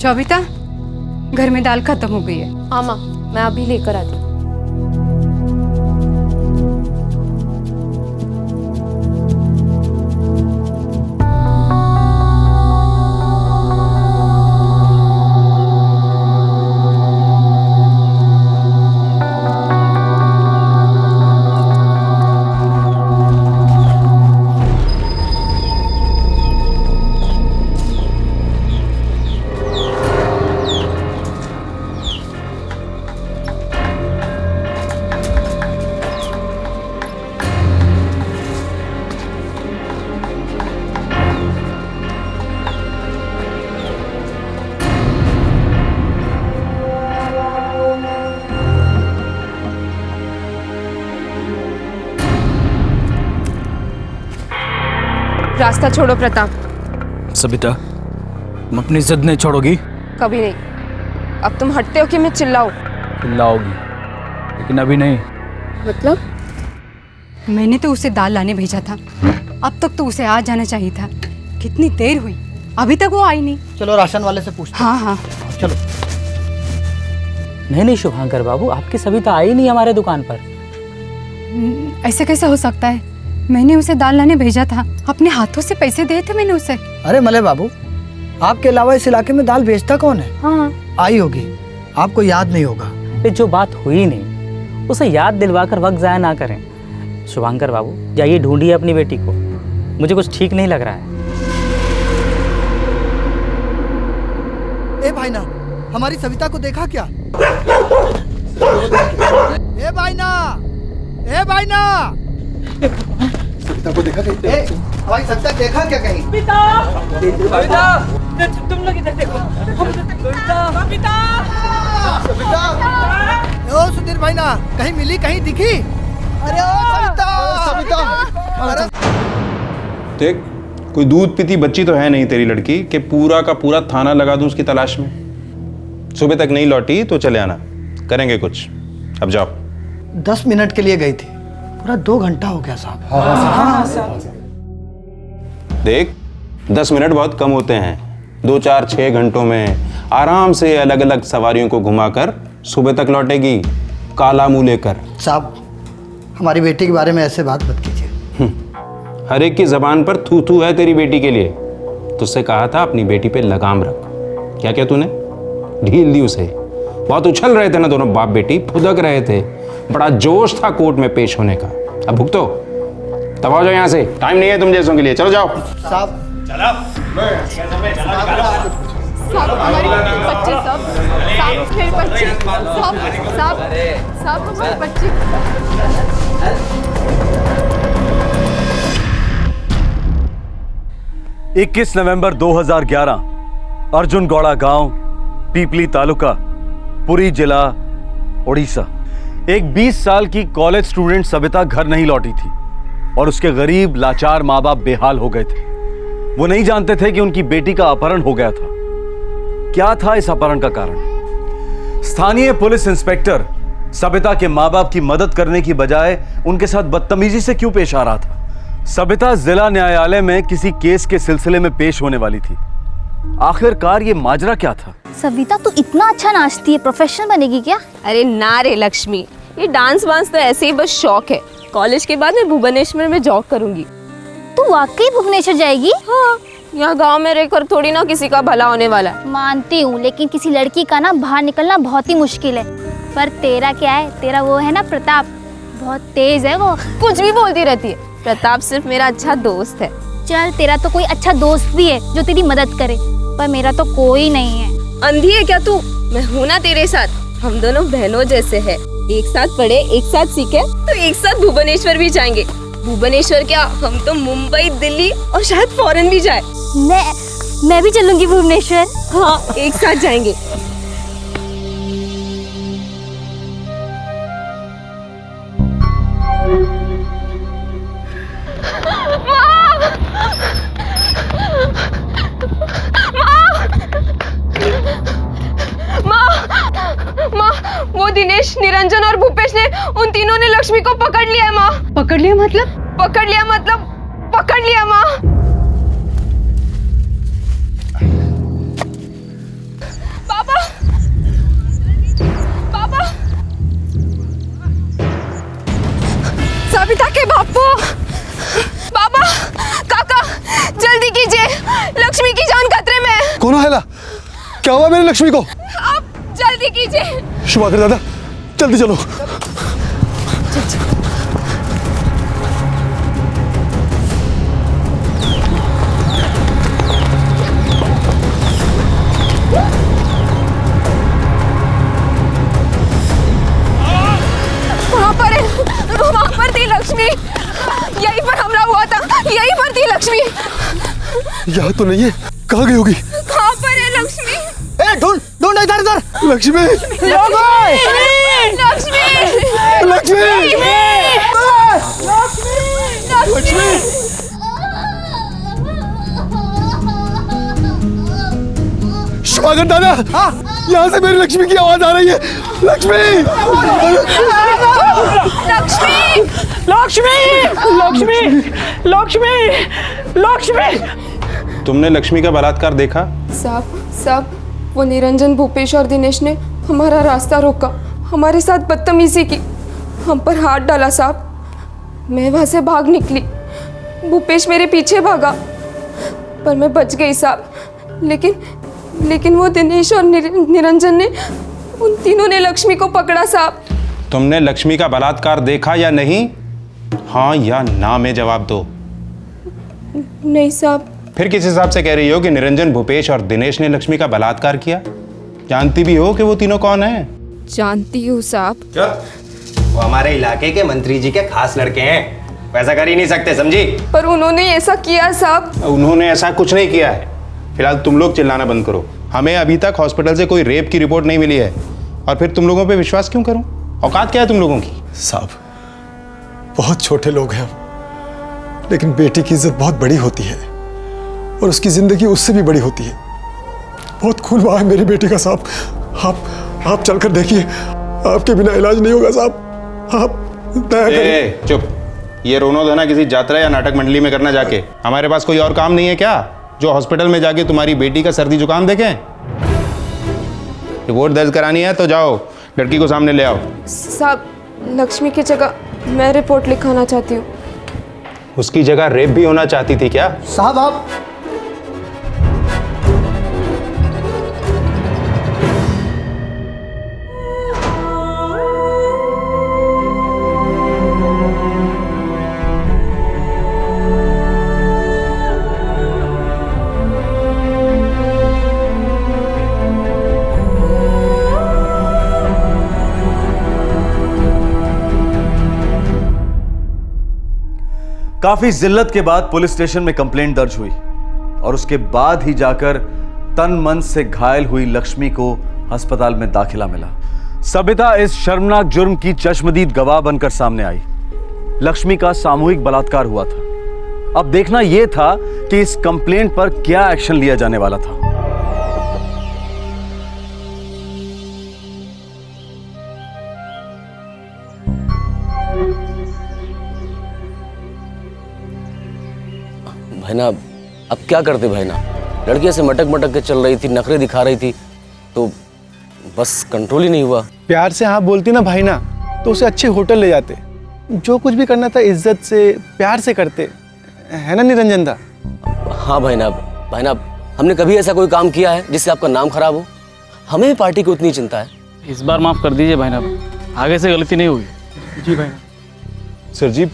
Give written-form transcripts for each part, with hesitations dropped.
शोभिता, घर में दाल खत्म हो गई है। हाँ माँ, मैं अभी लेकर आती हूँ। रास्ता छोड़ो प्रताप। सबिता, तुम अपनी जिद नहीं छोड़ोगी? कभी नहीं। अब तुम हटते हो कि मैं चिल्लाऊं? चिल्लाओगी, लेकिन अभी नहीं। मतलब? मैंने तो उसे दाल लाने भेजा था, अब तक तो उसे आ जाना चाहिए था। कितनी देर हुई, अभी तक वो आई नहीं। चलो राशन वाले से पूछते हैं। हाँ हाँ चलो। नहीं शुभांकर बाबू, आपकी सविता आई नहीं हमारे दुकान पर। ऐसे कैसे हो सकता है? मैंने उसे दाल लाने भेजा था, अपने हाथों से पैसे दिए थे मैंने उसे। अरे मले बाबू, आपके अलावा इस इलाके में दाल बेचता कौन है? हाँ। आई होगी, आपको याद नहीं होगा। ये जो बात हुई नहीं, उसे याद दिलवाकर वक्त जाया ना करें। शुभांकर बाबू, जाइए ढूंढिए अपनी बेटी को, मुझे कुछ ठीक नहीं लग रहा है। ए भाई ना, हमारी सविता को देखा क्या? ए भाई ना, ए भाई ना, सविता को देखा कहीं? हमारी सविता देखा क्या कहीं? तुम लोग इधर देखो। ओ सुधीर भाई ना, कहीं मिली, कहीं दिखी? अरे ओ सविता। देख, कोई दूध पीती बच्ची तो है नहीं तेरी लड़की कि पूरा का पूरा थाना लगा दूं उसकी तलाश में। सुबह तक नहीं लौटी तो चले आना, करेंगे कुछ। अब जाओ। 10 मिनट के लिए गई थी, पूरा 2 घंटा हो गया साहब। देख, 10 मिनट बहुत कम होते हैं। 2, 4, 6 घंटों में आराम से अलग अलग सवारियों को घुमाकर सुबह तक लौटेगी, काला मुंह लेकर। साहब, हमारी बेटी के बारे में ऐसे बात मत कीजिए। हर एक की जबान पर थू थू है तेरी बेटी के लिए। तुझसे कहा था अपनी बेटी पे लगाम रख, क्या क्या तूने ढील दी उसे। बहुत उछल रहे थे ना दोनों बाप बेटी, फुदक रहे थे, बड़ा जोश था कोर्ट में पेश होने का। अब भुगतो, तब आओ जाओ यहाँ से, टाइम नहीं है तुम जैसों के लिए। चलो जाओ साहब हमारी बच्ची सब मेरे बच्चे सब हमारे बच्चे। 21 नवंबर 2011 अर्जुन गौड़ा गांव, पीपली तालुका, पुरी जिला, ओडिशा। एक 20 साल की कॉलेज स्टूडेंट सविता घर नहीं लौटी थी और उसके गरीब लाचार माँ बाप बेहाल हो गए थे। वो नहीं जानते थे कि उनकी बेटी का अपहरण हो गया था। क्या था इस अपहरण का कारण? स्थानीय पुलिस इंस्पेक्टर सविता के माँ बाप की मदद करने की बजाय उनके साथ बदतमीजी से क्यों पेश आ रहा था? सविता जिला न्यायालय में किसी केस के सिलसिले में पेश होने वाली थी। आखिरकार ये माजरा क्या था? सविता तू इतना अच्छा नाचती है, प्रोफेशनल बनेगी क्या? अरे ना रे लक्ष्मी, ये डांस वांस तो ऐसे ही बस शौक है। कॉलेज के बाद मैं भुवनेश्वर में जॉब करूंगी। तू वाकई भुवनेश्वर जाएगी? हाँ, यहाँ गांव में रहकर थोड़ी ना किसी का भला होने वाला है। मानती हूँ, लेकिन किसी लड़की का ना बाहर निकलना बहुत ही मुश्किल है। पर तेरा क्या है, तेरा वो है ना प्रताप, बहुत तेज है वो। कुछ भी बोलती रहती है। प्रताप सिर्फ मेरा अच्छा दोस्त है। चल, तेरा तो कोई अच्छा दोस्त भी है जो तेरी मदद करे, पर मेरा तो कोई नहीं है। अंधी है क्या तू? मैं हूँ ना तेरे साथ। हम दोनों बहनों जैसे हैं। एक साथ पढ़े, एक साथ सीखे, तो एक साथ भुवनेश्वर भी जाएंगे। भुवनेश्वर क्या, हम तो मुंबई, दिल्ली और शायद फॉरेन भी जाए। मैं भी चलूंगी भुवनेश्वर। हाँ, एक साथ जाएंगे। वो दिनेश, निरंजन और भूपेश ने, उन तीनों ने लक्ष्मी को पकड़ लिया है माँ। पकड़ लिया मतलब? पकड़ लिया मतलब पकड़ लिया माँ। सविता के बापू, बाबा, काका, जल्दी कीजिए, लक्ष्मी की जान खतरे में है। कौन है? क्या हुआ मेरी लक्ष्मी को? आप जल्दी कीजिए। शुभाकर दादा, जल्दी चलो। वहाँ पर थी लक्ष्मी, यहीं पर हमला हुआ था, यहीं पर थी लक्ष्मी। यहाँ तो नहीं है, कहाँ गई होगी? कहाँ पर है लक्ष्मी? ढूंढ ढूंढ, इधर इधर। लक्ष्मी, लक्ष्मी, लक्ष्मी, शुभाकर दादा, यहाँ से मेरी लक्ष्मी की आवाज आ रही है। लक्ष्मी, लक्ष्मी, लक्ष्मी, लक्ष्मी, लक्ष्मी, लक्ष्मी। तुमने लक्ष्मी का बलात्कार देखा? साहब, वो निरंजन, भूपेश और दिनेश ने हमारा रास्ता रोका, हमारे साथ बदतमीजी की, हम पर हाथ डाला साहब। मैं वहाँ से भाग निकली, भूपेश मेरे पीछे भागा, पर मैं बच गई साहब। लेकिन वो दिनेश और निरंजन ने, उन तीनों ने लक्ष्मी को पकड़ा साहब। तुमने लक्ष्मी का बलात्कार देखा या नहीं? हाँ या ना में जवाब दो। नहीं साहब। फिर किस हिसाब से कह रही हो कि निरंजन, भूपेश और दिनेश ने लक्ष्मी का बलात्कार किया? जानती भी हो कि वो तीनों कौन हैं? जानती हूँ साहब। वो हमारे इलाके के मंत्री जी के खास लड़के हैं, वैसा कर ही नहीं सकते, समझी? पर उन्होंने ऐसा किया साहब। उन्होंने ऐसा कुछ नहीं किया है। फिलहाल तुम लोग चिल्लाना बंद करो। हमें अभी तक हॉस्पिटल से कोई रेप की रिपोर्ट नहीं मिली है, और फिर तुम लोगों पे विश्वास क्यों करूं? औकात क्या है तुम लोगों की? साहब, बहुत छोटे लोग हैं हम, लेकिन बेटी की इज्जत बहुत बड़ी होती है, और उसकी जिंदगी उससे भी बड़ी होती है। बहुत खून बहा है मेरी बेटी का साहब। आप चलकर देखिए, आपके बिना इलाज नहीं होगा साहब। आप दया करें। चुप। ये रोनो धना किसी यात्रा या नाटक मंडली में करना जाके। हमारे पास कोई और काम नहीं है क्या, जो हॉस्पिटल में जाके तुम्हारी बेटी का सर्दी जुकाम देखें? रिपोर्ट दर्ज करानी है तो जाओ, लड़की को सामने ले आओ। साहब, लक्ष्मी की जगह मैं रिपोर्ट लिखाना चाहती हूँ। उसकी जगह रेप भी होना चाहती थी क्या? साहब आप काफी जिल्लत के बाद पुलिस स्टेशन में कंप्लेंट दर्ज हुई, और उसके बाद ही जाकर तन मन से घायल हुई लक्ष्मी को अस्पताल में दाखिला मिला। सबिता इस शर्मनाक जुर्म की चश्मदीद गवाह बनकर सामने आई। लक्ष्मी का सामूहिक बलात्कार हुआ था। अब देखना यह था कि इस कंप्लेंट पर क्या एक्शन लिया जाने वाला था। भाईना, अब क्या करते भाईना? लड़की ऐसे मटक मटक के चल रही थी, नखरे दिखा रही थी, तो बस कंट्रोल ही नहीं हुआ। प्यार से हाँ बोलती ना भाईना, तो उसे अच्छे होटल ले जाते। जो कुछ भी करना था इज्जत से, प्यार से करते, है ना निरंजन दा? हाँ भाईना, हमने कभी ऐसा कोई काम किया है जिससे आपका नाम खराब हो? हमें भी पार्टी की उतनी चिंता है। इस बार माफ कर दीजिए भाईना, आगे से गलती नहीं होगी। जी भाईना। सर जी,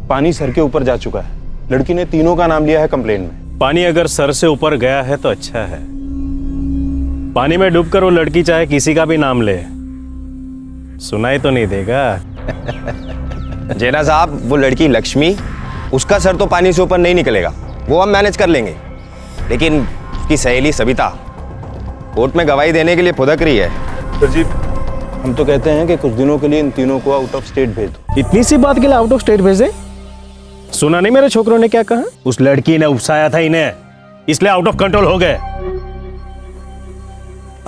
पानी सर के ऊपर जा चुका है। लड़की ने तीनों का नाम लिया है कंप्लेन में। पानी अगर सर से ऊपर गया है तो अच्छा है। पानी में डूबकर वो लड़की चाहे किसी का भी नाम ले, सुनाई तो नहीं देगा। जेना साहब, वो लड़की लक्ष्मी, उसका सर तो पानी से ऊपर नहीं निकलेगा, वो हम मैनेज कर लेंगे। लेकिन उसकी सहेली सबिता कोर्ट में गवाही देने के लिए फुदक रही है। सर जी, हम तो कहते हैं कि कुछ दिनों के लिए इन तीनों को आउट ऑफ स्टेट भेज दो। इतनी सी बात के लिए आउट ऑफ स्टेट भेजे? सुना नहीं मेरे छोकरों ने क्या कहा? उस लड़की ने उकसाया था इन्हें, इसलिए आउट ऑफ कंट्रोल हो गए।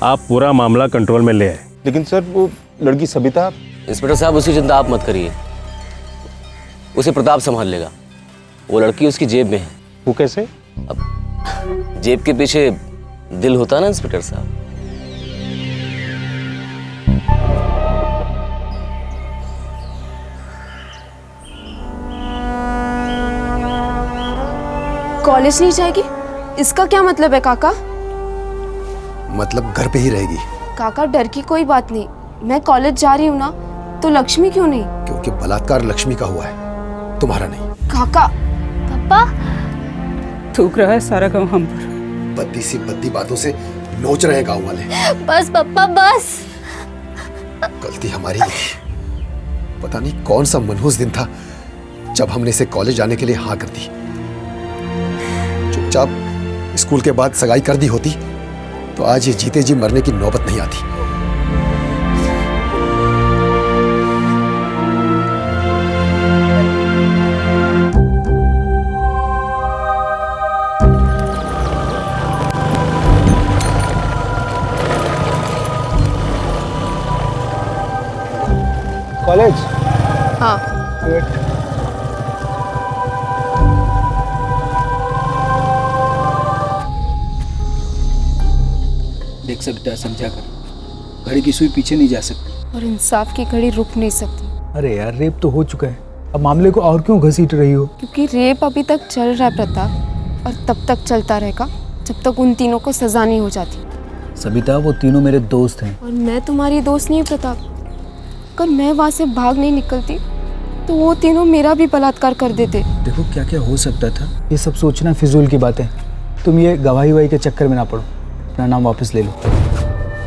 आप पूरा मामला कंट्रोल में ले आए। लेकिन सर, वो लड़की सबिता। इंस्पेक्टर साहब, उसकी चिंता आप मत करिए, उसे प्रताप संभाल लेगा। वो लड़की उसकी जेब में है। वो कैसे? अब जेब के पीछे दिल होता है ना इंस्पेक्टर साहब। कॉलेज नहीं जाएगी? इसका क्या मतलब है काका? मतलब घर पे ही रहेगी। काका डर की कोई बात नहीं, मैं कॉलेज जा रही हूँ ना, तो लक्ष्मी क्यों नहीं? क्योंकि बलात्कार लक्ष्मी का हुआ है, तुम्हारा नहीं। काका। पापा थूक रहा है सारा काम हम पर। बद्दी सी बद्दी बातों से नोच रहे हैं गाँव वाले। बस पापा बस। गलती हमारी ही थी। पता नहीं कौन सा मनहूस दिन था जब हमने इसे कॉलेज जाने के लिए हाँ कर दी। चुपचाप स्कूल के बाद सगाई कर दी होती तो आज ये जीते जी मरने की नौबत नहीं आती। कॉलेज? हाँ। देख सकता है, समझा कर। घड़ी की सुई पीछे नहीं जा सकती। और इंसाफ की घड़ी रुक नहीं सकती। अरे यार, रेप तो हो चुका है, अब मामले को और क्यों घसीट रही हो? क्योंकि रेप अभी तक चल रहा है प्रताप, और तब तक चलता रहेगा जब तक उन तीनों को सजा नहीं हो जाती। सबिता, वो तीनों मेरे दोस्त हैं। और मैं तुम्हारी दोस्त नहीं हूँ प्रताप। अगर मैं वहाँ से भाग नहीं निकलती तो वो तीनों मेरा भी बलात्कार कर देते। देखो क्या क्या हो सकता था। ये सब सोचना फिजूल की बात है। तुम ये गवाही वही के चक्कर में ना पड़ो, अपना नाम वापस ले लो।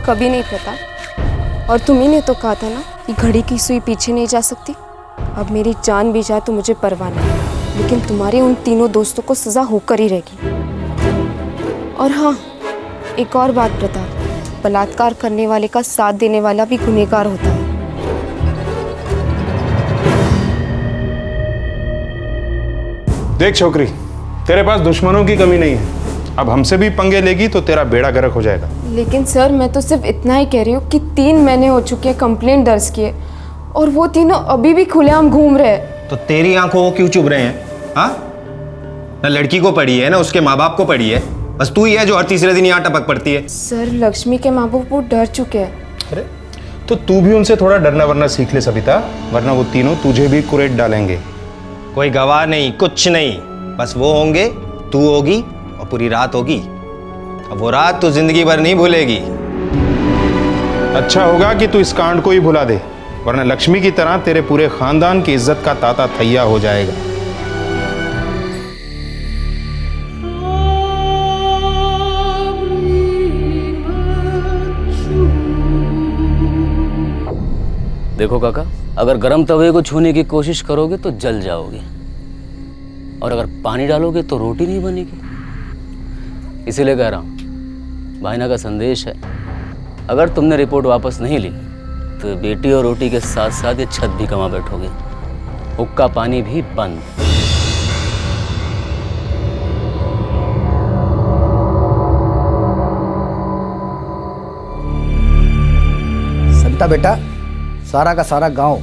कभी नहीं प्रताप, और तुम्ही ने तो कहा था ना कि घड़ी की सुई पीछे नहीं जा सकती। अब मेरी जान भी जाए तो मुझे परवाह नहीं, लेकिन तुम्हारे उन तीनों दोस्तों को सजा होकर ही रहेगी। और हाँ, एक और बात प्रताप, बलात्कार करने वाले का साथ देने वाला भी गुनहगार होता है। देख छोकरी, तेरे पास दुश्मनों की कमी नहीं है। अब हमसे भी पंगे लेगी तो तेरा बेड़ा गर्क हो जाएगा। लेकिन सर, मैं तो सिर्फ इतना ही कह रही हूँ कि 3 महीने हो चुके हैं कंप्लेंट दर्ज किए, और वो तीनों अभी भी खुलेआम घूम रहे हैं। तो तेरी आंखों को क्यों चुभ रहे हैं? हाँ, ना लड़की को पड़ी है ना उसके माँ बाप को पड़ी है, बस तू ही है जो हर तीसरे दिन यहाँ टपक पड़ती है। सर, लक्ष्मी के माँ बाप वो डर चुके हैं। अरे तो तू भी उनसे थोड़ा डरना वरना सीख ले सबिता, वरना वो तीनों तुझे भी कुरेद डालेंगे। कोई गवाह नहीं, कुछ नहीं, बस वो होंगे, तू होगी और पूरी रात होगी। अब वो रात तू जिंदगी भर नहीं भूलेगी। अच्छा होगा कि तू इस कांड को ही भुला दे, वरना लक्ष्मी की तरह तेरे पूरे खानदान की इज्जत का ताता थैया हो जाएगा। देखो काका, अगर गर्म तवे को छूने की कोशिश करोगे तो जल जाओगे, और अगर पानी डालोगे तो रोटी नहीं बनेगी। इसीलिए कह रहा हूँ, भाईना का संदेश है, अगर तुमने रिपोर्ट वापस नहीं ली तो बेटी और रोटी के साथ साथ ये छत भी कमा बैठोगे, हुक्का पानी भी बंद। सबिता बेटा, सारा का सारा गांव,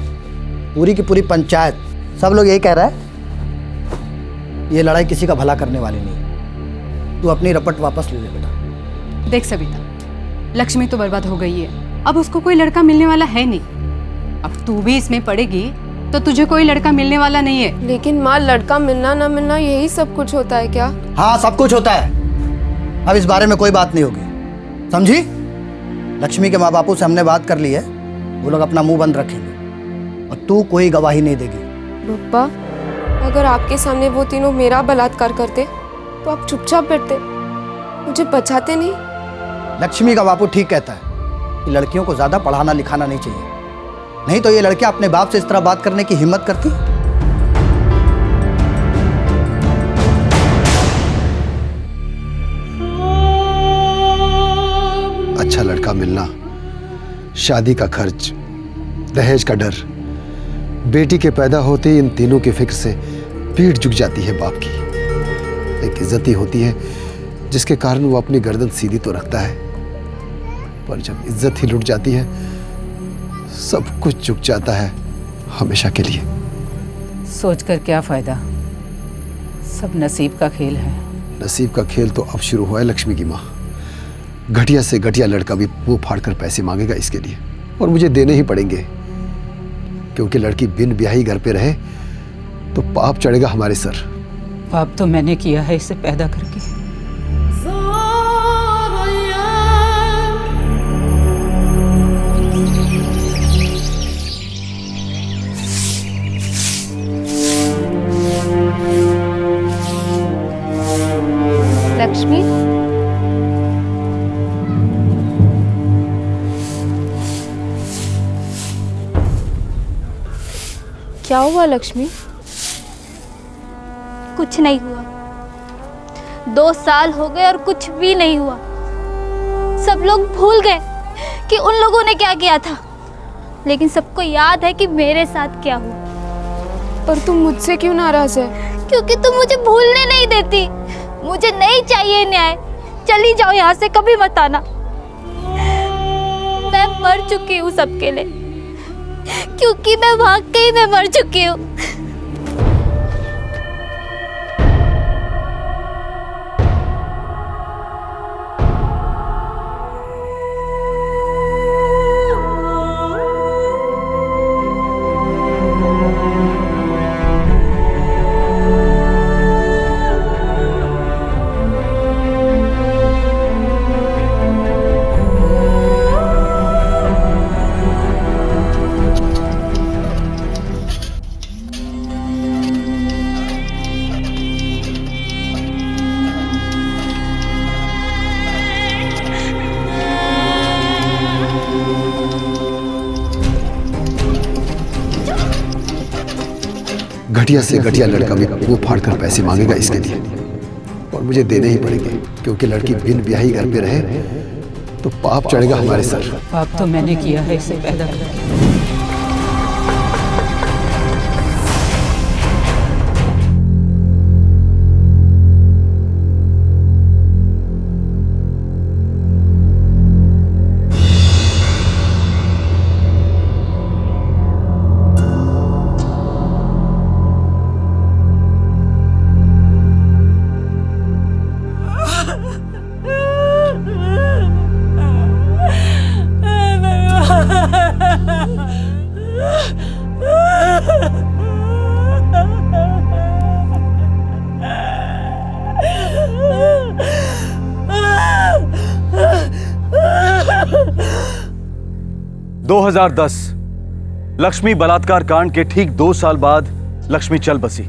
पूरी की पूरी पंचायत, सब लोग यही कह रहा है ये लड़ाई किसी का भला करने वाली नहीं। तू अपनी रपट वापस ले ले बेटा। देख सबिता, लक्ष्मी तो बर्बाद हो गई है, अब उसको कोई लड़का मिलने वाला है नहीं। अब तू भी इसमें पड़ेगी तो तुझे कोई लड़का मिलने वाला नहीं है। लेकिन माँ, लड़का मिलना ना मिलना यही सब कुछ होता है क्या? हाँ, सब कुछ होता है। अब इस बारे में कोई बात नहीं होगी, समझी? लक्ष्मी के माँ बापों से हमने बात कर ली है, वो लोग अपना मुंह बंद रखेंगे और तू कोई गवाही नहीं देगी। पप्पा, अगर आपके सामने वो तीनों मेरा बलात्कार करते तो आप चुपचाप बैठते, मुझे बचाते नहीं। लक्ष्मी का बापू ठीक कहता है कि लड़कियों को ज्यादा पढ़ाना लिखाना नहीं चाहिए, नहीं तो ये लड़कियां अपने बाप से इस तरह बात करने की हिम्मत करती। अच्छा लड़का मिलना, शादी का खर्च, दहेज का डर, बेटी के पैदा होते ही इन तीनों की फिक्र से पीठ झुक जाती है बाप की। एक इज्जत ही होती है जिसके कारण वो अपनी गर्दन सीधी तो रखता है, पर जब इज्जत ही लुट जाती है सब कुछ झुक जाता है हमेशा के लिए। सोच कर क्या फायदा, सब नसीब का खेल है। नसीब का खेल तो अब शुरू हुआ है लक्ष्मी की माँ। घटिया से घटिया लड़का भी मुंह फाड़कर पैसे मांगेगा इसके लिए, और मुझे देने ही पड़ेंगे, क्योंकि लड़की बिन ब्याही घर पे रहे तो पाप चढ़ेगा हमारे सर। पाप तो मैंने किया है इसे पैदा करके। लक्ष्मी, क्या हुआ लक्ष्मी? कुछ नहीं हुआ। 2 साल हो गए और कुछ भी नहीं हुआ। सब लोग भूल गए कि उन लोगों ने क्या किया था, लेकिन सबको याद है कि मेरे साथ क्या हुआ। पर तुम मुझसे क्यों नाराज है? क्योंकि तुम मुझे भूलने नहीं देती। मुझे नहीं चाहिए न्याय। चली जाओ यहाँ से, कभी मत आना। मैं मर चुकी हूँ सबके लिए, क्योंकि मैं वाकई में मर चुकी हूँ। घटिया से घटिया लड़का भी वो फाड़ कर पैसे मांगेगा इसके लिए, और मुझे देने ही पड़ेंगे, क्योंकि लड़की बिन ब्याही घर पे रहे तो पाप चढ़ेगा हमारे सर। पाप तो मैंने किया है इसे पैदा करके। 2010 लक्ष्मी बलात्कार कांड के ठीक 2 साल बाद लक्ष्मी चल बसी।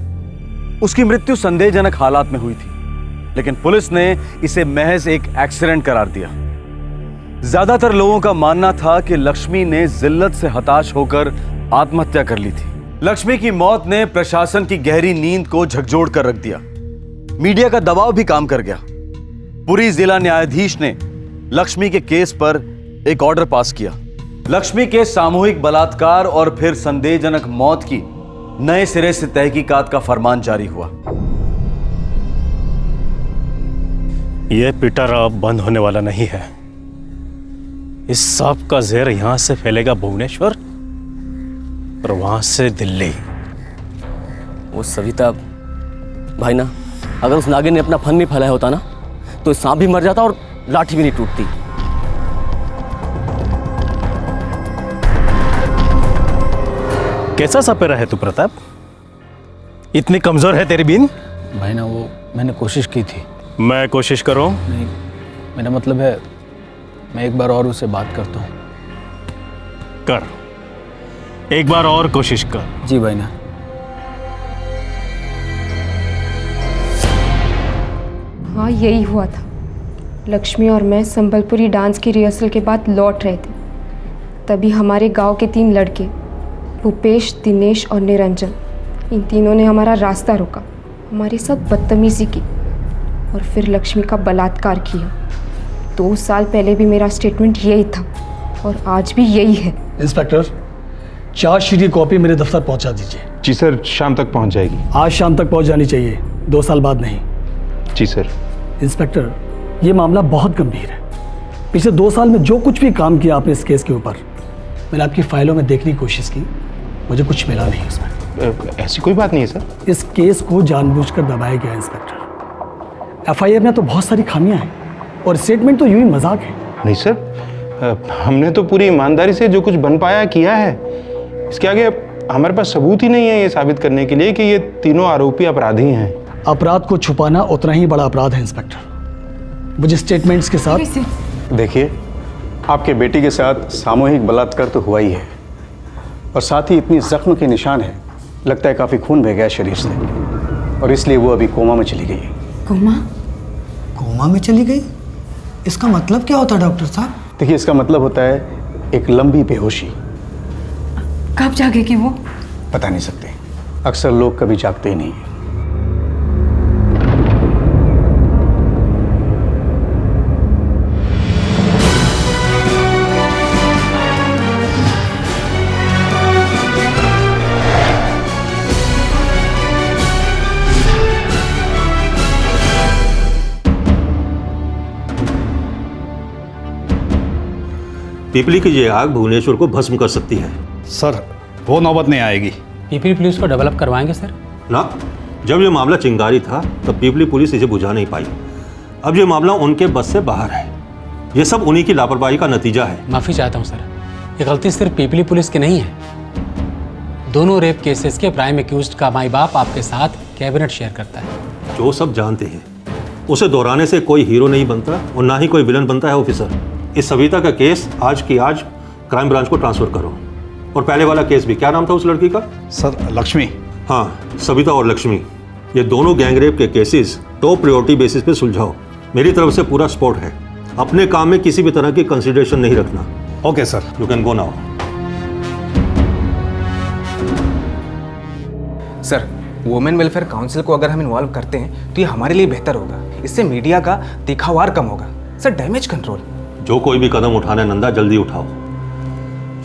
उसकी मृत्यु संदेहजनक हालात में हुई थी, लेकिन पुलिस ने इसे महज एक एक्सीडेंट करार दिया। ज्यादातर लोगों का मानना था कि लक्ष्मी ने जिल्लत से हताश होकर आत्महत्या कर ली थी। लक्ष्मी की मौत ने प्रशासन की गहरी नींद को झकझोर कर रख दिया। मीडिया का दबाव भी काम कर गया। पुरी जिला न्यायाधीश ने लक्ष्मी के केस पर एक ऑर्डर पास किया। लक्ष्मी के सामूहिक बलात्कार और फिर संदेहजनक मौत की नए सिरे से तहकीकात का फरमान जारी हुआ। यह पिटारा अब बंद होने वाला नहीं है। इस सांप का जहर यहां से फैलेगा भुवनेश्वर और वहां से दिल्ली। वो सविता भाई ना, अगर उस नागिन ने अपना फन नहीं फैलाया होता ना, तो सांप भी मर जाता और लाठी भी नहीं टूटती। कैसा सपेरा है तू प्रताप? इतनी कमजोर है तेरी बीन? भाई ना, वो मैंने कोशिश की थी। मैं कोशिश करूं? नहीं, मेरा मतलब है मैं एक बार और उससे बात करता हूँ। कर, एक बार और कोशिश कर। जी भाई ना। हाँ, यही हुआ था। लक्ष्मी और मैं संबलपुरी डांस की रिहर्सल के बाद लौट रहे थे, तभी हमारे गांव के 3 लड़के भूपेश, दिनेश और निरंजन, इन तीनों ने हमारा रास्ता रोका, हमारे साथ बदतमीजी की और फिर लक्ष्मी का बलात्कार किया। 2 साल पहले भी मेरा स्टेटमेंट यही था और आज भी यही है। इंस्पेक्टर, चार्जशीट की कॉपी मेरे दफ्तर पहुंचा दीजिए। जी सर, शाम तक पहुंच जाएगी। आज शाम तक पहुंच जानी चाहिए, 2 साल बाद नहीं। जी सर। इंस्पेक्टर, ये मामला बहुत गंभीर है। पिछले 2 साल में जो कुछ भी काम किया आपने इस केस के ऊपर, मैंने आपकी फाइलों में देखने की कोशिश की, मुझे कुछ मिला नहीं उसमें। ऐसी कोई बात नहीं है सर। इस केस को जानबूझकर दबाया गया इंस्पेक्टर। एफआईआर में तो बहुत सारी खामियां हैं और स्टेटमेंट तो यूं ही मजाक है। नहीं सर, हमने तो पूरी ईमानदारी से जो कुछ बन पाया किया है। इसके आगे हमारे पास सबूत ही नहीं है ये साबित करने के लिए कि ये तीनों आरोपी अपराधी हैं। अपराध को छुपाना उतना ही बड़ा अपराध है इंस्पेक्टर। मुझे स्टेटमेंट्स के साथ देखिए, आपके बेटी के साथ सामूहिक बलात्कार तो हुआ ही है, और साथ ही इतनी जख्म के निशान है, लगता है काफ़ी खून बह गया शरीर से, और इसलिए वो अभी कोमा में चली गई है। कोमा? कोमा में चली गई? इसका मतलब क्या होता है डॉक्टर साहब? देखिए, इसका मतलब होता है एक लंबी बेहोशी। कब जागेगी वो? बता नहीं सकते, अक्सर लोग कभी जागते ही नहीं हैं। पिपली की ये आग भुवनेश्वर को भस्म कर सकती है। सर, वो नौबत नहीं आएगी। पीपली पुलिस को डेवलप करवाएंगे सर? ना, जब ये मामला चिंगारी था तब पिपली पुलिस इसे बुझा नहीं पाई। अब ये मामला उनके बस से बाहर है। ये सब उन्हीं की लापरवाही का नतीजा है। माफ़ी चाहता हूँ सर, ये गलती सिर्फ पीपली पुलिस की नहीं है। दोनों रेप केसेस के प्राइम एक्यूज्ड का माई बाप आपके साथ कैबिनेट शेयर करता है। जो सब जानते हैं, उसे दोहराने से कोई हीरो नहीं बनता और ना ही कोई विलन बनता है। ऑफिसर, इस सविता का केस आज की आज क्राइम ब्रांच को ट्रांसफर करो, और पहले वाला केस भी, क्या नाम था उस लड़की का? सर, लक्ष्मी। हाँ, सविता और लक्ष्मी, ये दोनों गैंगरेप के केसेस टॉप प्रायोरिटी बेसिस पे सुलझाओ। मेरी तरफ से पूरा सपोर्ट है। अपने काम में किसी भी तरह की कंसिडरेशन नहीं रखना। Okay sir, you can go now. Sir, women welfare council को अगर हम इन्वॉल्व करते हैं तो ये हमारे लिए बेहतर होगा। इससे मीडिया का दिखावार कम होगा। Sir, damage control. जो कोई भी कदम उठाना है नंदा, जल्दी उठाओ।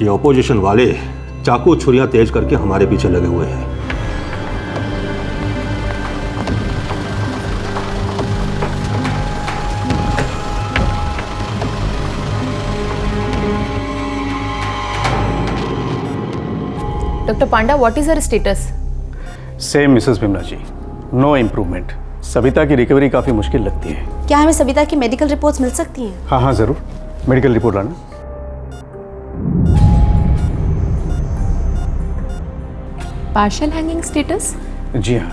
ये ऑपोजिशन वाले चाकू छुरियां तेज करके हमारे पीछे लगे हुए हैं। Doctor Panda, what is her status? Same Mrs Bimla ji, no improvement. Savita की रिकवरी काफ़ी मुश्किल लगती है। क्या हमें सविता की मेडिकल रिपोर्ट्स मिल सकती हैं? हाँ हाँ, ज़रूर। मेडिकल रिपोर्ट लाना। Partial hanging status? जी हाँ,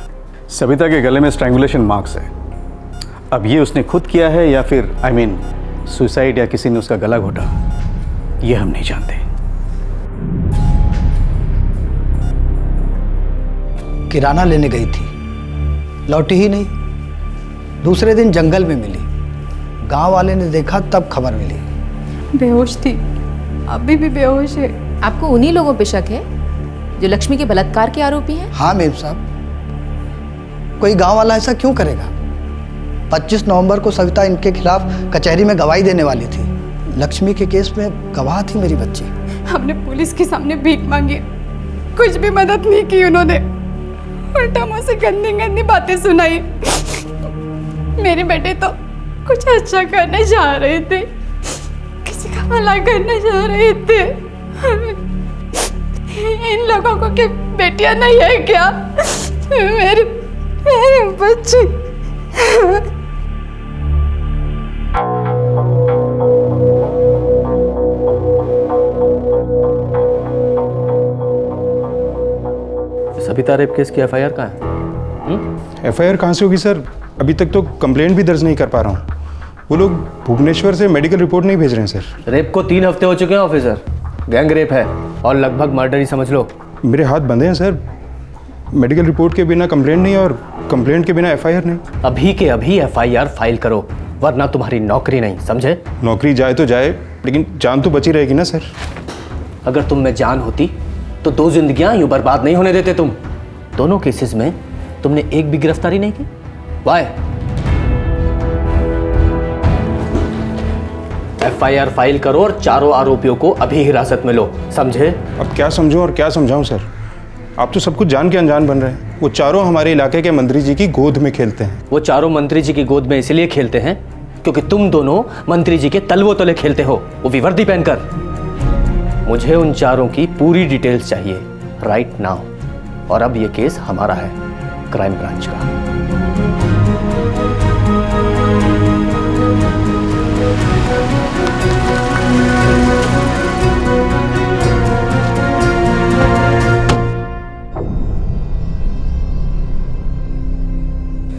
सविता के गले में स्ट्रैंगुलेशन मार्क्स है। अब ये उसने खुद किया है या फिर सुसाइड या किसी ने उसका गला घोटा, ये हम नहीं जानते। किराना लेने गई थी, लौटी ही नहीं। दूसरे दिन जंगल में मिली, गांव वाले ने देखा तब खबर मिली। बेहोश थी, अभी भी बेहोश है। आपको उन्हीं लोगों पे शक है जो लक्ष्मी के बलात्कार के आरोपी हैं? हाँ मेम साहब, कोई गांव वाला ऐसा क्यों करेगा? 25 नवंबर को सविता इनके खिलाफ कचहरी में गवाही देने वाली थी। लक्ष्मी के केस में गवाह थी मेरी बच्ची। हमने पुलिस के सामने भीख मांगी, कुछ भी मदद नहीं की उन्होंने। उल्टा मुझसे गंदी गंदी बातें सुनाई। मेरे बेटे तो कुछ अच्छा करने जा रहे थे, किसी का भला करने जा रहे थे। इन लोगों को क्या बेटियां नहीं है क्या? मेरे बच्चे। सविता रेप केस की एफआईआर कहाँ है? एफआईआर कहाँ से होगी सर? अभी तक तो कंप्लेंट भी दर्ज नहीं कर पा रहा हूँ। वो लोग भुवनेश्वर से मेडिकल रिपोर्ट नहीं भेज रहे हैं सर। रेप को 3 हफ्ते हो चुके हैं ऑफिसर। गैंग रेप है और लगभग मर्डर ही समझ लो। मेरे हाथ बंधे हैं सर। मेडिकल रिपोर्ट के बिना कंप्लेंट नहीं और कंप्लेंट के बिना एफआईआर नहीं। अभी के अभी एफआईआर फाइल करो, वरना तुम्हारी नौकरी नहीं, समझे? नौकरी जाए तो जाए, लेकिन जान तो बची रहेगी ना सर। अगर तुम में जान होती तो 2 जिंदगियां यूं बर्बाद नहीं होने देते तुम। दोनों केसेस में तुमने एक भी गिरफ्तारी नहीं की। वाई? एफआईआर फाइल करो और चारों आरोपियों को अभी हिरासत में लो, समझे? अब क्या समझूं और क्या समझाऊं सर? आप तो सब कुछ जान के अनजान बन रहे हैं। वो चारों हमारे इलाके के मंत्री जी की गोद में खेलते हैं। वो चारों मंत्री जी की गोद में इसलिए खेलते हैं क्योंकि तुम दोनों मंत्री जी के तलवों तले खेलते हो, वो भी वर्दी पहनकर। मुझे उन चारों की पूरी डिटेल्स चाहिए राइट नाउ। और अब ये केस हमारा है, क्राइम ब्रांच का।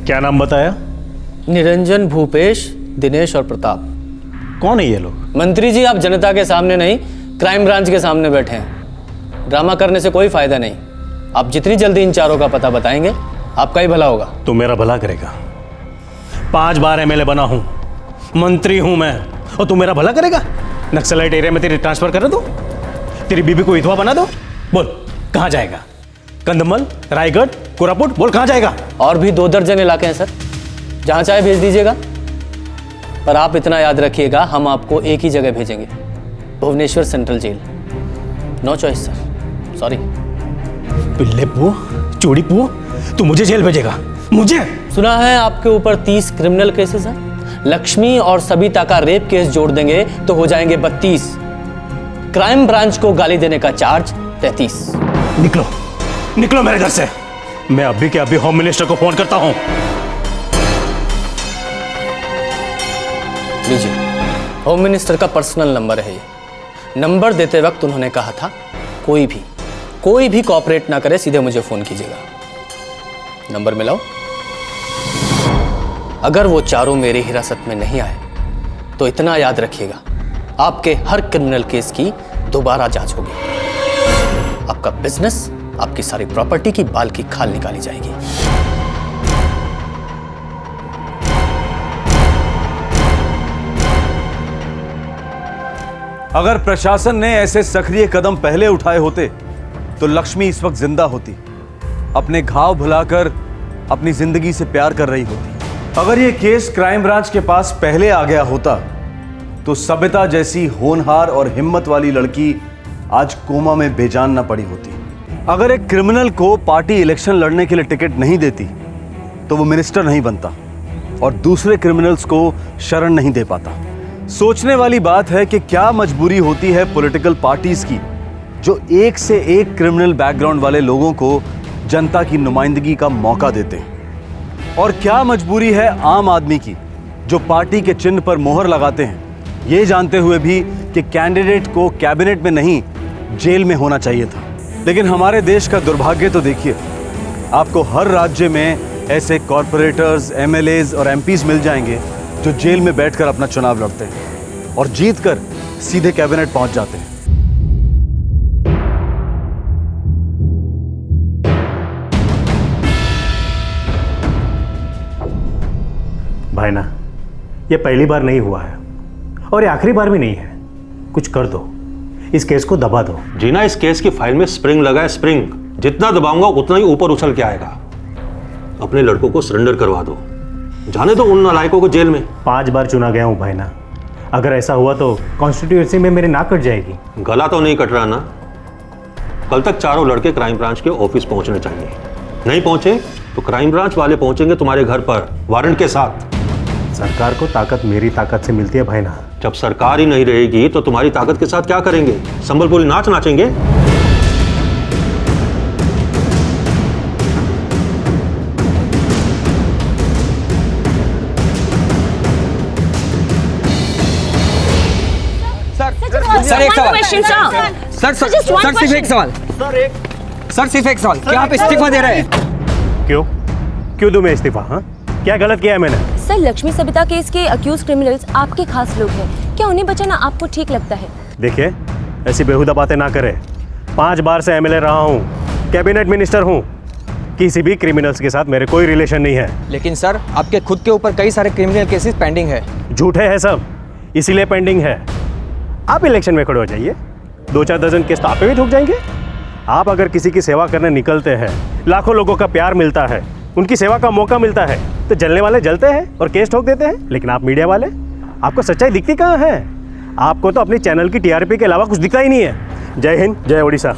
क्या नाम बताया? निरंजन, भूपेश, दिनेश और प्रताप। कौन है ये लोग? मंत्री जी, आप जनता के सामने नहीं, क्राइम ब्रांच के सामने बैठे हैं। ड्रामा करने से कोई फायदा नहीं। आप जितनी जल्दी इन चारों का पता बताएंगे, आपका ही भला होगा। तू मेरा भला करेगा? 5 बार एमएलए बना हूं, मंत्री हूं मैं, और तू मेरा भला करेगा? नक्सलाइट एरिया में तेरी ट्रांसफर कर दो, तेरी बीबी को विधवा बना दो। बोल कहां जाएगा? कंधमल, रायगढ़, कोरापुट, बोल कहां जाएगा? और भी 2 दर्जन इलाके हैं सर, जहां चाहे भेज दीजिएगा। पर आप इतना याद रखिएगा, हम आपको एक ही जगह भेजेंगे, Bhubaneswar central jail. No choice sir, sorry. पिल्ले पुओ, चूड़ी पुओ, तू मुझे जेल भेजेगा? मुझे? सुना है आपके ऊपर 30 क्रिमिनल केसेस हैं। लक्ष्मी और सबिता का रेप केस जोड़ देंगे तो हो जाएंगे 32। क्राइम ब्रांच को गाली देने का चार्ज 33। निकलो, निकलो मेरे घर से। मैं अभी के अभी होम मिनिस्टर को फोन करता हूं। लीजिए, होम मिनिस्टर का पर्सनल नंबर है ये। नंबर देते वक्त उन्होंने कहा था कोई भी कोऑपरेट ना करे, सीधे मुझे फोन कीजिएगा। नंबर मिलाओ। अगर वो चारों मेरी हिरासत में नहीं आए तो इतना याद रखिएगा, आपके हर क्रिमिनल केस की दोबारा जांच होगी। आपका बिजनेस, आपकी सारी प्रॉपर्टी की बाल की खाल निकाली जाएगी। अगर प्रशासन ने ऐसे सक्रिय कदम पहले उठाए होते तो लक्ष्मी इस वक्त जिंदा होती, अपने घाव भुलाकर अपनी जिंदगी से प्यार कर रही होती। अगर ये केस क्राइम ब्रांच के पास पहले आ गया होता तो सबिता जैसी होनहार और हिम्मत वाली लड़की आज कोमा में बेजान न पड़ी होती। अगर एक क्रिमिनल को पार्टी इलेक्शन लड़ने के लिए टिकट नहीं देती तो वो मिनिस्टर नहीं बनता और दूसरे क्रिमिनल्स को शरण नहीं दे पाता। सोचने वाली बात है कि क्या मजबूरी होती है पॉलिटिकल पार्टीज की, जो एक से एक क्रिमिनल बैकग्राउंड वाले लोगों को जनता की नुमाइंदगी का मौका देते हैं, और क्या मजबूरी है आम आदमी की, जो पार्टी के चिन्ह पर मोहर लगाते हैं, ये जानते हुए भी कि कैंडिडेट को कैबिनेट में नहीं जेल में होना चाहिए था। लेकिन हमारे देश का दुर्भाग्य तो देखिए, आपको हर राज्य में ऐसे कॉरपोरेटर्स, एमएलएज और एमपीज मिल जाएंगे जो जेल में बैठकर अपना चुनाव लड़ते हैं और जीतकर सीधे कैबिनेट पहुंच जाते हैं। भाई ना, ये पहली बार नहीं हुआ है और ये आखिरी बार भी नहीं है। कुछ कर दो, इस केस को दबा दो। जीना, इस केस की फाइल में स्प्रिंग लगा है, स्प्रिंग। जितना दबाऊंगा उतना ही ऊपर उछल के आएगा। अपने लड़कों को सरेंडर करवा दो, जाने दो उन नालायकों को जेल में। 5 बार चुना गया हूँ भाई ना, अगर ऐसा हुआ तो कॉन्स्टिट्यूएंसी में मेरी नाक कट जाएगी। गला तो नहीं कट रहा ना? कल तक चारों लड़के क्राइम ब्रांच के ऑफिस पहुंचने चाहिए। नहीं पहुंचे तो क्राइम ब्रांच वाले पहुंचेंगे तुम्हारे घर पर वारंट के साथ। सरकार को ताकत मेरी ताकत से मिलती है भाई ना। जब सरकार ही नहीं रहेगी तो तुम्हारी ताकत के साथ क्या करेंगे? संबलपुरी नाच नाचेंगे? सर एक सवाल। सर सिर्फ एक सवाल। सर सिर्फ एक सवाल, क्या आप इस्तीफा दे रहे हैं? क्यों दूं मैं इस्तीफा? हाँ, क्या गलत किया है मैंने? सर, लक्ष्मी सबिता केस के अक्यूज क्रिमिनल्स आपके खास लोग हैं, क्या उन्हें बचाना आपको ठीक लगता है? देखिए, ऐसी बेहुदा बातें ना करें। 5 बार से एमएलए रहा हूँ, कैबिनेट मिनिस्टर हूँ, किसी भी क्रिमिनल्स के साथ मेरे कोई रिलेशन नहीं है। लेकिन सर, आपके खुद के ऊपर कई सारे क्रिमिनल केसेस पेंडिंग है। झूठे हैं सब, इसीलिए पेंडिंग है। आप इलेक्शन में खड़े हो जाइए, 2-4 दर्जन केस तो आप पे भी ठुक जाएंगे। आप अगर किसी की सेवा करने निकलते हैं, लाखों लोगों का प्यार मिलता है, उनकी सेवा का मौका मिलता है, तो जलने वाले जलते हैं और केस ठोक देते हैं। लेकिन आप मीडिया वाले, आपको सच्चाई दिखती कहाँ है? आपको तो अपनी चैनल की टीआरपी के अलावा कुछ दिखता ही नहीं है। जय हिंद, जय उड़ीसा।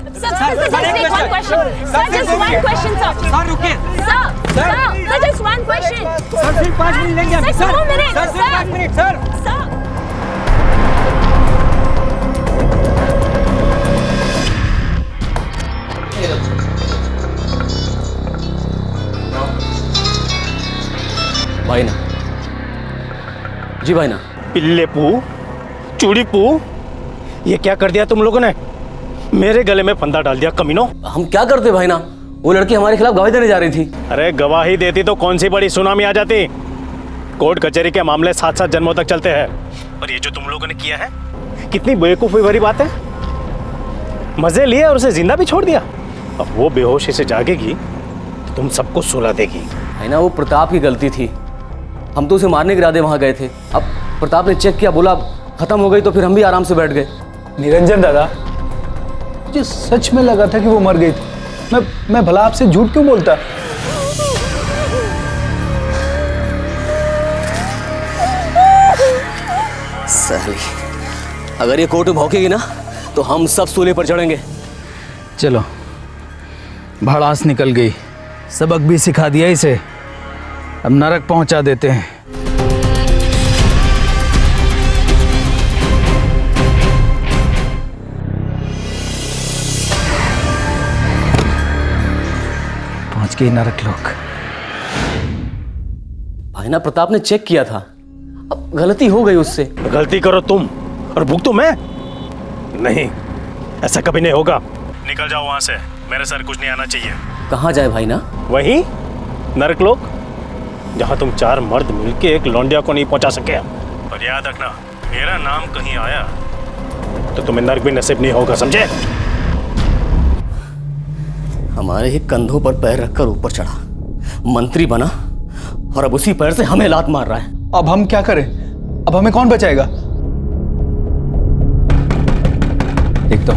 भाई ना जी, भाई ना। पिल्ले पू, चूड़ी पू, ये क्या कर दिया तुम लोगों ने? मेरे गले में फंदा डाल दिया कमीनों। हम क्या करते भाई ना, वो लड़की हमारे खिलाफ गवाही देने जा रही थी। अरे गवाही देती तो कौन सी बड़ी सुनामी आ जाती। कोर्ट कचहरी के मामले 7-7 जन्मों तक चलते हैं। और ये जो तुम लोगों ने किया है, कितनी बेवकूफ़ी भरी बात है। मजे लिए और उसे जिंदा भी छोड़ दिया। अब वो बेहोशी से जागेगी तो तुम सबको सुला देगी। है ना, वो प्रताप की गलती थी। हम तो उसे मारने के इरादे वहां गए थे। अब प्रताप ने चेक किया, बोला खत्म हो गई, तो फिर हम भी आराम से बैठ गए। निरंजन दादा, मुझे सच में लगा था कि वो मर गई थी। मैं भला आपसे झूठ क्यों बोलता। साली, अगर ये कोर्ट में भौंकेगी ना तो हम सब सूले पर चढ़ेंगे। चलो, भड़ास निकल गई, सबक भी सिखा दिया इसे, अब नरक पहुंचा देते हैं। पहुंच गई नरक लोक। भाई ना, प्रताप ने चेक किया था, अब गलती हो गई उससे। गलती करो तुम और भुगतो मैं? नहीं, ऐसा कभी नहीं होगा। निकल जाओ वहां से, मेरे सर कुछ नहीं आना चाहिए। कहाँ जाए भाई ना? वहीं नरकलोक, जहां तुम 4 मर्द मिलके एक लौंडिया को नहीं पहुंचा सके। और याद रखना, मेरा नाम कहीं आया तो तुम्हें नरक भी नसीब नहीं होगा, समझे? हमारे ही कंधों पर पैर रखकर ऊपर चढ़ा, मंत्री बना, और अब उसी पैर से हमें लात मार रहा है। अब हम क्या करें? अब हमें कौन बचाएगा? एक तो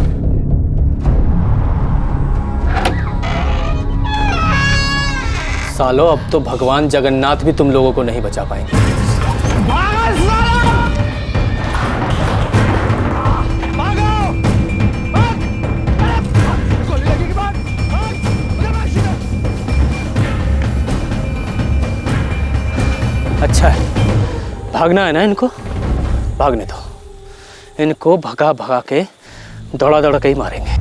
सालो, अब तो भगवान जगन्नाथ भी तुम लोगों को नहीं बचा पाएंगे। अच्छा है, भागना है ना इनको, भागने दो। इनको भगा भगा के दौड़ा दौड़ा के ही मारेंगे।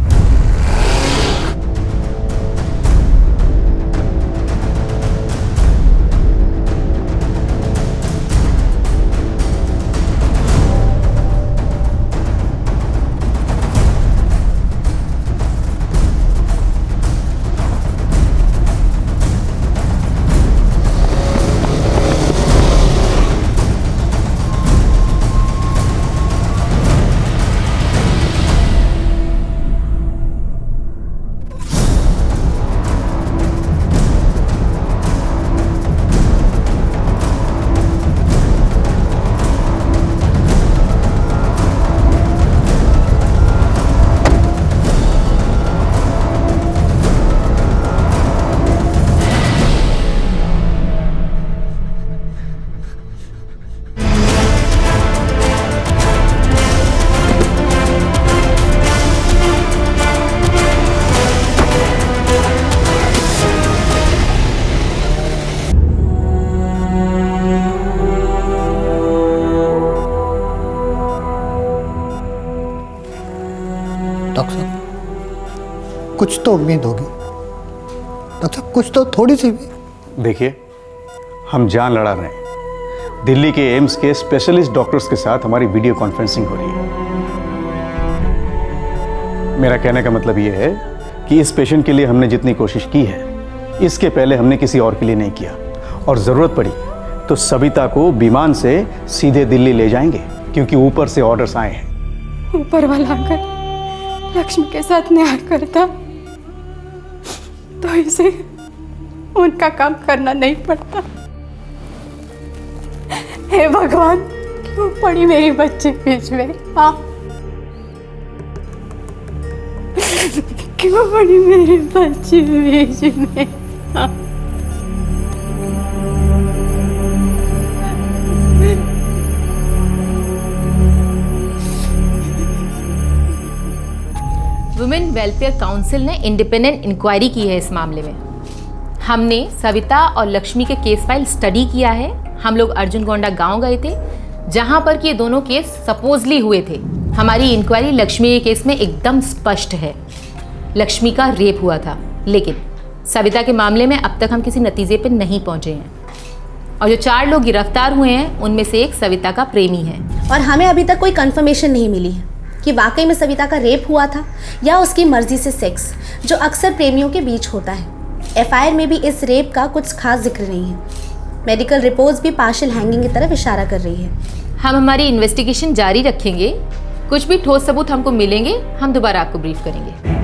कुछ तो उम्मीद होगी डॉक्टर साहब, कुछ तो थोड़ी सी भी। देखिए, हम जान लड़ा रहे हैं। दिल्ली के एम्स के स्पेशलिस्ट डॉक्टर्स के साथ हमारी वीडियो कॉन्फ्रेंसिंग हो रही है। मेरा कहने का मतलब ये है कि इस पेशेंट के लिए हमने जितनी कोशिश की है, इसके पहले हमने किसी और के लिए नहीं किया। और ज़रूरत पड़ी तो सविता को विमान से सीधे दिल्ली ले जाएंगे, क्योंकि ऊपर से ऑर्डर्स आए हैं। ऊपर वाला अगर लक्ष्मी के साथ न्याय करता तो इसे उनका काम करना नहीं पड़ता। हे भगवान, क्यों पड़ी मेरी बच्ची बीच में? हाँ, क्यों पड़ी मेरी बच्ची बीच में? हाँ। वुमेन वेलफेयर काउंसिल ने इंडिपेंडेंट इंक्वायरी की है इस मामले में। हमने सविता और लक्ष्मी के केस फाइल स्टडी किया है। हम लोग अर्जुनगोंडा गांव गए थे, जहां पर कि ये दोनों केस सपोजली हुए थे। हमारी इंक्वायरी लक्ष्मी के केस में एकदम स्पष्ट है, लक्ष्मी का रेप हुआ था। लेकिन सविता के मामले में अब तक हम किसी नतीजे पर नहीं पहुंचे हैं। और जो 4 लोग गिरफ्तार हुए हैं, उनमें से एक सविता का प्रेमी है। और हमें अभी तक कोई कंफर्मेशन नहीं मिली है कि वाकई में सविता का रेप हुआ था या उसकी मर्जी से सेक्स, जो अक्सर प्रेमियों के बीच होता है। एफआईआर में भी इस रेप का कुछ खास जिक्र नहीं है। मेडिकल रिपोर्ट्स भी पार्शियल हैंगिंग की तरफ इशारा कर रही है। हम हमारी इन्वेस्टिगेशन जारी रखेंगे, कुछ भी ठोस सबूत हमको मिलेंगे हम दोबारा आपको ब्रीफ करेंगे।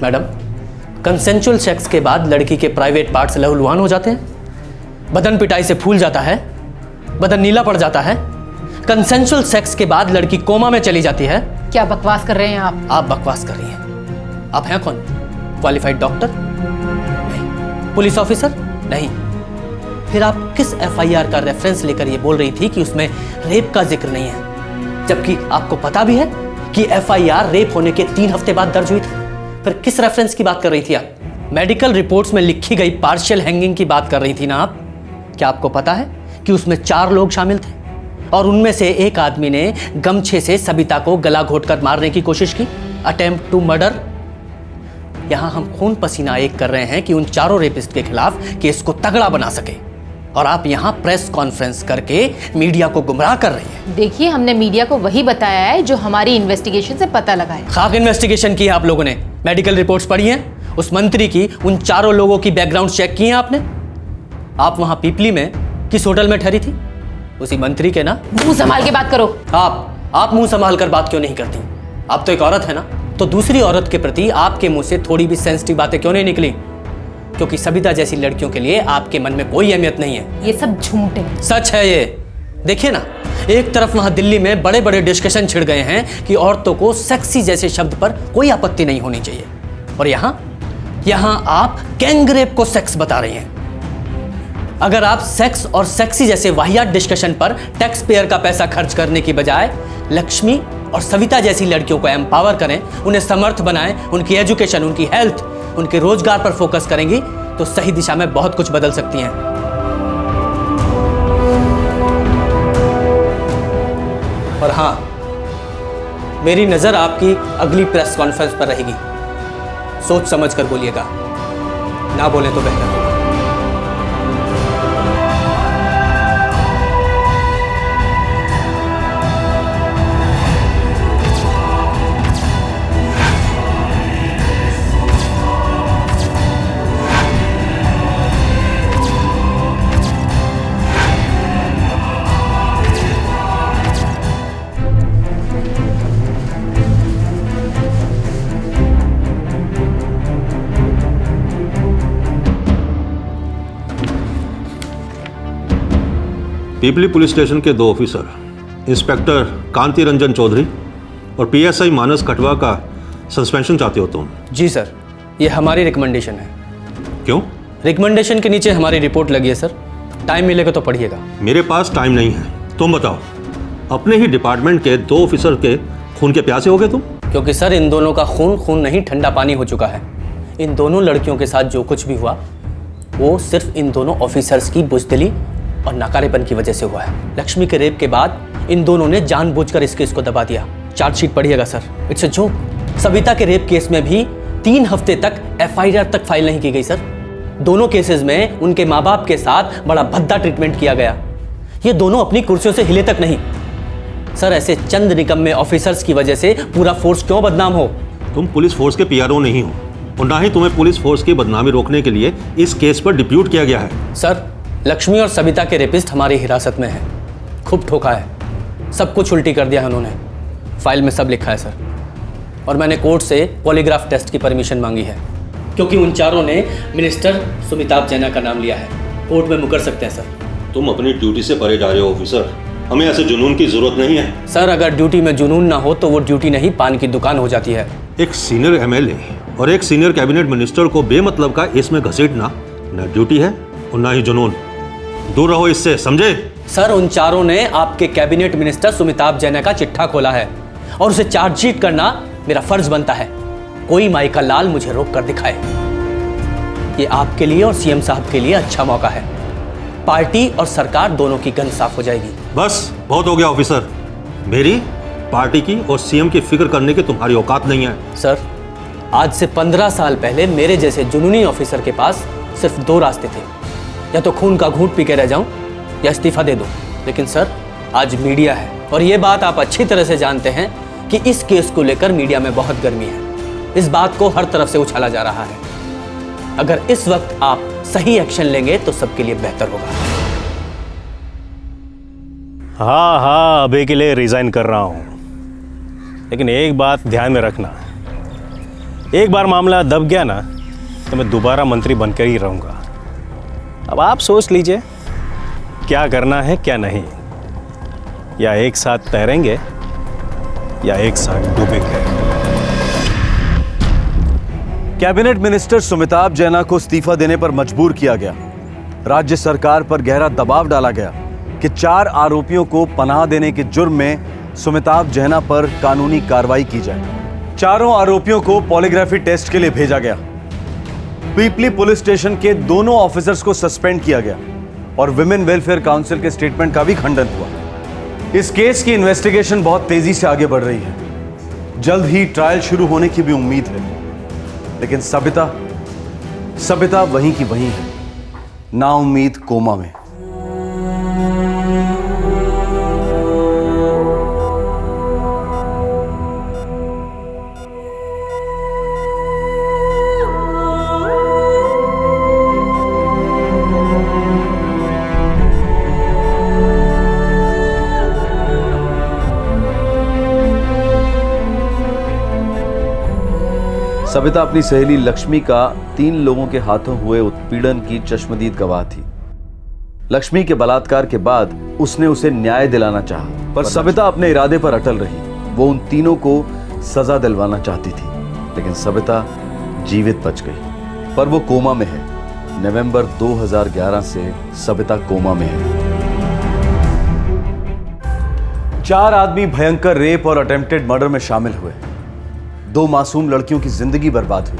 मैडम, कंसेंचुअल सेक्स के बाद लड़की के प्राइवेट पार्ट्स लहूलुहान हो जाते हैं, बदन पिटाई से फूल जाता है, बदन नीला पड़ जाता है। कंसेंचुअल सेक्स के बाद लड़की कोमा में चली जाती है। क्या बकवास कर रहे हैं आप? आप बकवास कर रही हैं। आप हैं कौन? Qualified doctor? नहीं। Police officer? नहीं। फिर आप किस एफआईआर का रेफरेंस लेकर ये बोल रही थी कि उसमें रेप का जिक्र नहीं है, जबकि आपको पता भी है कि एफआईआर रेप होने के 3 हफ्ते बाद दर्ज हुई थी? फिर किस रेफरेंस की बात कर रही थी आप? मेडिकल रिपोर्ट्स में लिखी गई पार्शियल हैंगिंग की बात कर रही थी ना आप? क्या आपको पता है कि उसमें 4 लोग शामिल थे और उनमें से एक आदमी ने गमछे से सबिता को गला घोटकर मारने की कोशिश की, अटेम्प्ट टू मर्डर। यहां हम खून पसीना एक कर रहे हैं कि उन 4 रेपिस्ट के खिलाफ केस को तगड़ा बना सके, और आप यहां प्रेस कॉन्फ्रेंस करके मीडिया को गुमराह कर रही हैं। देखिए, हमने मीडिया को वही बताया है जो हमारी इन्वेस्टिगेशन से पता लगा है। खाक इन्वेस्टिगेशन की है आप लोगों ने, मेडिकल रिपोर्ट्स पढ़ी हैं, उस मंत्री की उन 4 लोगों की बैकग्राउंड चेक की है आपने? आप वहां पीपली में किस होटल में ठहरी थी? उसी मंत्री के ना? मुंह संभाल के बात करो। आप मुंह संभाल कर बात क्यों नहीं करती? आप तो एक औरत है ना, तो दूसरी औरत के प्रति आपके मुंह से थोड़ी भी सेंसिटिव बातें क्यों नहीं निकली? क्योंकि सबिता जैसी लड़कियों के लिए आपके मन में कोई अहमियत नहीं है। ये सब झूठ है। सच है ये। देखिए ना, एक तरफ वहां दिल्ली में बड़े बड़े डिस्कशन छिड़ गए हैं कि औरतों को सेक्सी जैसे शब्द पर कोई आपत्ति नहीं होनी चाहिए, और यहां आप गैंग रेप को सेक्स बता रही हैं। अगर आप सेक्स और सेक्सी जैसे वाहियात डिस्कशन पर टैक्स पेयर का पैसा खर्च करने की बजाय लक्ष्मी और सविता जैसी लड़कियों को एम्पावर करें, उन्हें समर्थ बनाएं, उनकी एजुकेशन, उनकी हेल्थ, उनके रोजगार पर फोकस करेंगी, तो सही दिशा में बहुत कुछ बदल सकती हैं। और हां, मेरी नजर आपकी अगली प्रेस कॉन्फ्रेंस पर रहेगी। सोच समझ कर बोलिएगा, ना बोले तो बेहतर होगा। पीपली पुलिस स्टेशन के 2 ऑफिसर, इंस्पेक्टर कांति रंजन चौधरी और पीएसआई मानस खटवा का सस्पेंशन चाहते हो तुम? जी सर, ये हमारी रिकमेंडेशन है। क्यों? रिकमेंडेशन के नीचे हमारी रिपोर्ट लगी है सर, टाइम मिलेगा तो पढ़िएगा। मेरे पास टाइम नहीं है, तुम बताओ। अपने ही डिपार्टमेंट के 2 ऑफिसर के खून के प्यासे हो गए तुम? क्योंकि सर, इन दोनों का खून नहीं, ठंडा पानी हो चुका है। इन दोनों लड़कियों के साथ जो कुछ भी हुआ वो सिर्फ इन दोनों ऑफिसर्स की बुजदिली और नाकारेपन की वजह से हुआ है। लक्ष्मी के रेप के बाद इन दोनों ने जानबूझकर इस केस को दबा दिया। चार्जशीट पढ़िएगा sir, it's a joke. Savita के रेप केस में भी 3 हफ्ते तक एफआईआर तक फाइल नहीं की गई सर। दोनों केसेस में उनके माँ बाप के साथ बड़ा भद्दा ट्रीटमेंट किया गया। ये दोनों अपनी कुर्सियों से हिले तक नहीं। सर, ऐसे चंद निकम्मे ऑफिसर्स की वजह से पूरा फोर्स क्यों बदनाम हो? तुम पुलिस फोर्स के पीआरओ नहीं हो, और ना ही तुम्हें पुलिस फोर्स की बदनामी रोकने के लिए इस केस पर डिप्यूट किया गया है। सर, लक्ष्मी और सबिता के रेपिस्ट हमारी हिरासत में हैं। खूब ठोका है, सब कुछ उल्टी कर दिया है उन्होंने। फाइल में सब लिखा है सर, और मैंने कोर्ट से पॉलीग्राफ टेस्ट की परमिशन मांगी है, क्योंकि उन 4 ने मिनिस्टर सुमिताभ जैना का नाम लिया है। कोर्ट में मुकर सकते हैं सर। तुम अपनी ड्यूटी से परे जा रहे हो ऑफिसर, हमें ऐसे जुनून की जरूरत नहीं है। सर, अगर ड्यूटी में जुनून ना हो तो वो ड्यूटी नहीं, पान की दुकान हो जाती है। एक सीनियर एमएलए और एक सीनियर कैबिनेट मिनिस्टर को बेमतलब का इसमें घसीटना न ड्यूटी है और ना ही जुनून। दूर रहो इससे, समझे? सर, उन 4 ने आपके कैबिनेट मिनिस्टर सुमिताभ जैना का चिट्ठा खोला है और उसे चार्जशीट करना मेरा फर्ज बनता है। कोई माई का लाल मुझे रोक कर दिखाए। ये आपके लिए और सीएम साहब के लिए अच्छा मौका है। पार्टी और सरकार दोनों की गंद साफ हो जाएगी। बस बहुत हो गया ऑफिसर। मेरी पार्टी की और सीएम की फिक्र करने की तुम्हारी औकात नहीं है। सर, आज से 15 साल पहले मेरे जैसे जुनूनी ऑफिसर के पास सिर्फ 2 रास्ते थे, या तो खून का घूंट पी के रह जाऊं या इस्तीफा दे दूं। लेकिन सर, आज मीडिया है और ये बात आप अच्छी तरह से जानते हैं कि इस केस को लेकर मीडिया में बहुत गर्मी है। इस बात को हर तरफ से उछाला जा रहा है। अगर इस वक्त आप सही एक्शन लेंगे तो सबके लिए बेहतर होगा। हाँ, अभी के लिए रिजाइन कर रहा हूं, लेकिन एक बात ध्यान में रखना, एक बार मामला दब गया ना तो मैं दोबारा मंत्री बनकर ही रहूंगा। अब आप सोच लीजिए क्या करना है क्या नहीं, या एक साथ तैरेंगे या एक साथ डूबेंगे। कैबिनेट मिनिस्टर सुमिताभ जैना को इस्तीफा देने पर मजबूर किया गया। राज्य सरकार पर गहरा दबाव डाला गया कि 4 आरोपियों को पनाह देने के जुर्म में सुमिताभ जैना पर कानूनी कार्रवाई की जाए। चारों आरोपियों को पॉलीग्राफी टेस्ट के लिए भेजा गया। पीपली पुलिस स्टेशन के दोनों ऑफिसर्स को सस्पेंड किया गया और विमेन वेलफेयर काउंसिल के स्टेटमेंट का भी खंडन हुआ। इस केस की इन्वेस्टिगेशन बहुत तेजी से आगे बढ़ रही है। जल्द ही ट्रायल शुरू होने की भी उम्मीद है, लेकिन सबिता वहीं की वहीं है, नाउम्मीद कोमा में। सबिता अपनी सहेली लक्ष्मी का 3 लोगों के हाथों हुए उत्पीड़न की चश्मदीद गवाह थी। लक्ष्मी के बलात्कार के बाद उसने उसे न्याय दिलाना चाहा, पर सबिता अपने इरादे पर अटल रही। वो उन तीनों को सजा दिलवाना चाहती थी, लेकिन सबिता जीवित बच गई, पर वो कोमा में है। नवंबर 2011 से सबिता कोमा में है। 4 आदमी भयंकर रेप और अटेम्प्टेड मर्डर में शामिल हुए। 2 मासूम लड़कियों की जिंदगी बर्बाद हुई,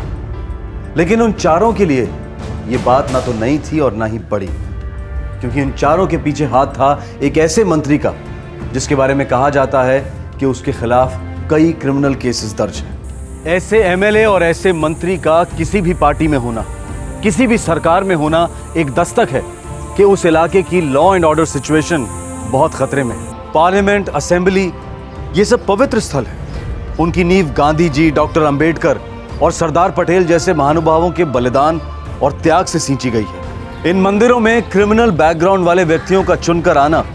लेकिन उन चारों के लिए यह बात ना तो नई थी और ना ही बड़ी, क्योंकि इन चारों के पीछे हाथ था एक ऐसे मंत्री का जिसके बारे में कहा जाता है कि उसके खिलाफ कई क्रिमिनल केसेस दर्ज हैं। ऐसे एमएलए और ऐसे मंत्री का किसी भी पार्टी में होना, किसी भी सरकार में होना एक दस्तक है कि उस इलाके की लॉ एंड ऑर्डर सिचुएशन बहुत खतरे में है। पार्लियामेंट, असेंबली, ये सब पवित्र स्थल है। उनकी नींव गांधी जी, डॉक्टर अंबेडकर और सरदार पटेल जैसे महानुभावों के बलिदान और त्याग से सींची गई है। इन मंदिरों में क्रिमिनल बैकग्राउंड वाले व्यक्तियों का चुनकर आना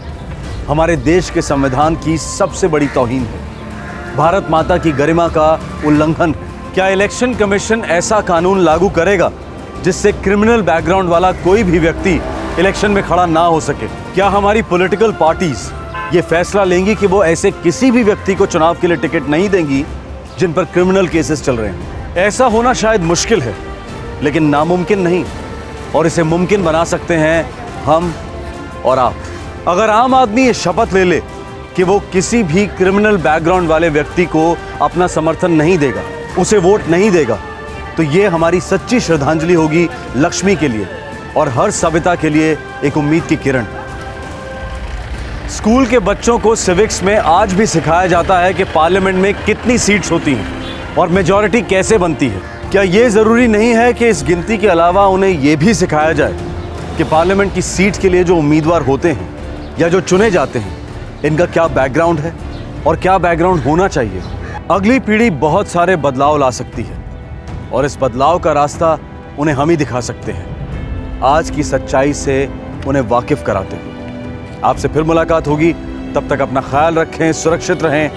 हमारे देश के संविधान की सबसे बड़ी तौहीन है, भारत माता की गरिमा का उल्लंघन है। क्या इलेक्शन कमीशन ऐसा कानून लागू करेगा जिससे क्रिमिनल बैकग्राउंड वाला कोई भी व्यक्ति इलेक्शन में खड़ा ना हो सके? क्या हमारी पॉलिटिकल पार्टीज ये फैसला लेंगी कि वो ऐसे किसी भी व्यक्ति को चुनाव के लिए टिकट नहीं देंगी जिन पर क्रिमिनल केसेस चल रहे हैं? ऐसा होना शायद मुश्किल है, लेकिन नामुमकिन नहीं, और इसे मुमकिन बना सकते हैं हम और आप। अगर आम आदमी ये शपथ ले ले कि वो किसी भी क्रिमिनल बैकग्राउंड वाले व्यक्ति को अपना समर्थन नहीं देगा, उसे वोट नहीं देगा, तो ये हमारी सच्ची श्रद्धांजलि होगी लक्ष्मी के लिए और हर सबिता के लिए एक उम्मीद की किरण। स्कूल के बच्चों को सिविक्स में आज भी सिखाया जाता है कि पार्लियामेंट में कितनी सीट्स होती हैं और मेजॉरिटी कैसे बनती है। क्या ये ज़रूरी नहीं है कि इस गिनती के अलावा उन्हें ये भी सिखाया जाए कि पार्लियामेंट की सीट के लिए जो उम्मीदवार होते हैं या जो चुने जाते हैं, इनका क्या बैकग्राउंड है और क्या बैकग्राउंड होना चाहिए? अगली पीढ़ी बहुत सारे बदलाव ला सकती है और इस बदलाव का रास्ता उन्हें हम ही दिखा सकते हैं, आज की सच्चाई से उन्हें वाकिफ कराते हुए। आपसे फिर मुलाकात होगी, तब तक अपना ख्याल रखें, सुरक्षित रहें।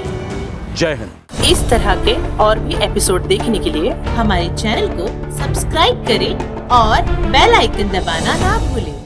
जय हिंद। इस तरह के और भी एपिसोड देखने के लिए हमारे चैनल को सब्सक्राइब करें और बेल आइकन दबाना ना भूलें।